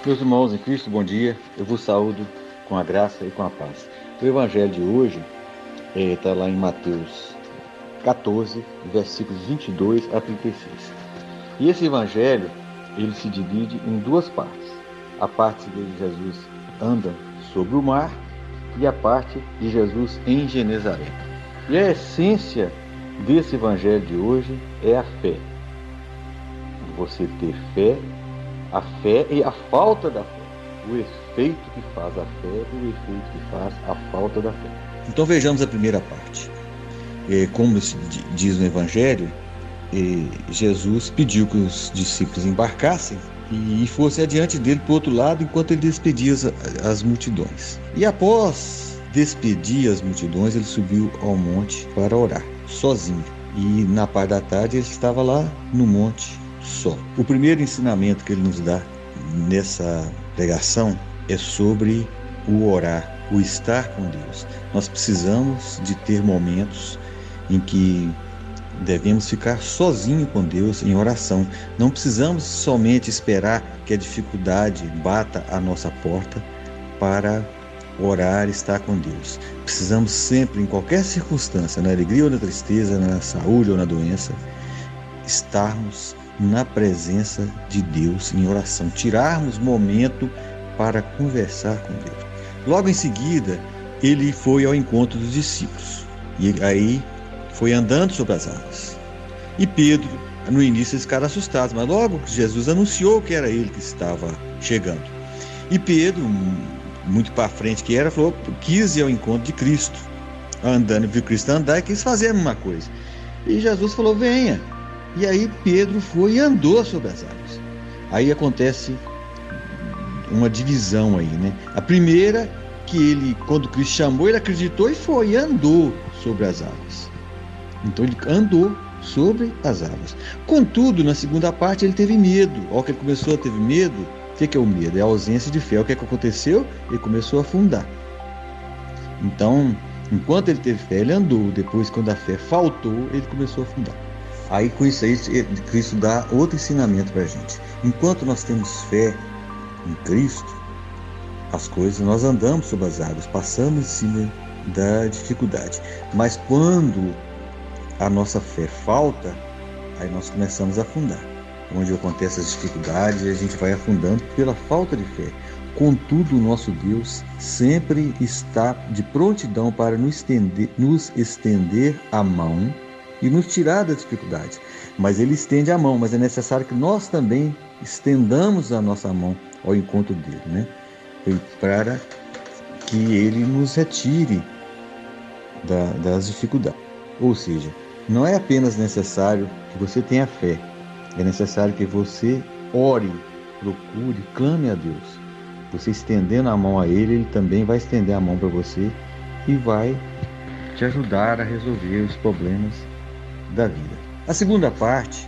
Meus irmãos em Cristo, bom dia. Eu vos saúdo com a graça e com a paz. O evangelho de hoje está lá em Mateus 14, versículos 22 a 36. E esse evangelho, ele se divide em duas partes. A parte de Jesus anda sobre o mar e a parte de Jesus em Genezaré. E a essência desse evangelho de hoje é a fé. Você ter fé, a fé e a falta da fé. O efeito que faz a fé e o efeito que faz a falta da fé. Então vejamos a primeira parte. Como diz no Evangelho, Jesus pediu que os discípulos embarcassem e fossem adiante dele para o outro lado enquanto ele despedia as multidões. E após despedir as multidões, ele subiu ao monte para orar, sozinho. E na parte da tarde ele estava lá no monte só. O primeiro ensinamento que ele nos dá nessa pregação é sobre o orar, o estar com Deus. Nós precisamos de ter momentos em que devemos ficar sozinho com Deus em oração. Não precisamos somente esperar que a dificuldade bata à nossa porta para orar e estar com Deus. Precisamos sempre, em qualquer circunstância, na alegria ou na tristeza, na saúde ou na doença, estarmos na presença de Deus em oração, tirarmos momento para conversar com Deus. Logo em seguida, ele foi ao encontro dos discípulos e aí foi andando sobre as águas. E Pedro, no início, eles ficaram assustados, mas logo Jesus anunciou que era ele que estava chegando. E Pedro, muito para frente que era, quis ir ao encontro de Cristo, andando, viu Cristo andar e quis fazer a mesma coisa. E Jesus falou: venha. E aí Pedro foi e andou sobre as águas. Aí acontece uma divisão aí, né? A primeira, que ele, quando Cristo chamou, ele acreditou e foi, e andou sobre as águas. Então ele andou sobre as águas. Contudo, na segunda parte ele teve medo. Ao que ele começou a ter medo, o que é o medo? É a ausência de fé. O que é que aconteceu? Ele começou a afundar. Então, enquanto ele teve fé, ele andou. Depois, quando a fé faltou, ele começou a afundar. Aí com isso aí, Cristo dá outro ensinamento para a gente. Enquanto nós temos fé em Cristo, as coisas, nós andamos sobre as águas, passamos em cima da dificuldade. Mas quando a nossa fé falta, aí nós começamos a afundar. Onde acontecem as dificuldades, a gente vai afundando pela falta de fé. Contudo, o nosso Deus sempre está de prontidão para nos estender a mão e nos tirar das dificuldades. Mas ele estende a mão, mas é necessário que nós também estendamos a nossa mão ao encontro dele, né? Para que ele nos retire das dificuldades. Ou seja, não é apenas necessário que você tenha fé, é necessário que você ore, procure, clame a Deus. Você estendendo a mão a ele, ele também vai estender a mão para você e vai te ajudar a resolver os problemas da vida. A segunda parte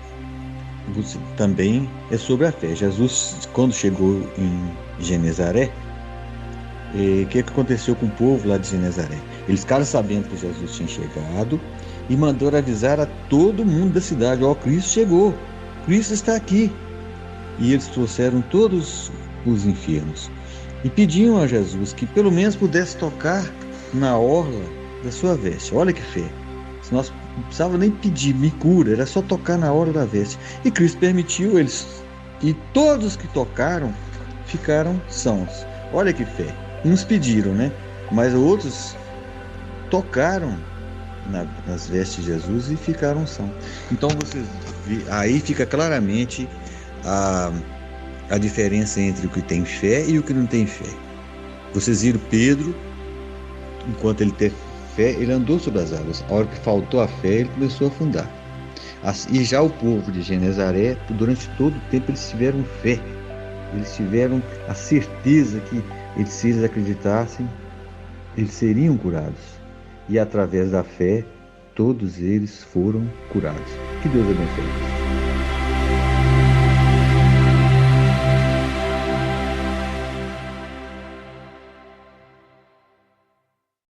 também é sobre a fé. Jesus, quando chegou em Genezaré, o que aconteceu com o povo lá de Genezaré? Eles ficaram sabendo que Jesus tinha chegado e mandaram avisar a todo mundo da cidade: ó, Cristo chegou, Cristo está aqui. E eles trouxeram todos os enfermos e pediam a Jesus que pelo menos pudesse tocar na orla da sua veste. Olha que fé! Se nós não precisava nem pedir, me cura, era só tocar na hora da veste. E Cristo permitiu eles, e todos que tocaram ficaram sãos. Olha que fé! Uns pediram, né? Mas outros tocaram nas vestes de Jesus e ficaram sãos. Então aí fica claramente a diferença entre o que tem fé e o que não tem fé. Vocês viram Pedro, enquanto ele teve fé, ele andou sobre as águas. A hora que faltou a fé, ele começou a afundar. E já o povo de Genezaré, durante todo o tempo, eles tiveram fé. Eles tiveram a certeza que se eles acreditassem, eles seriam curados. E através da fé, todos eles foram curados. Que Deus abençoe.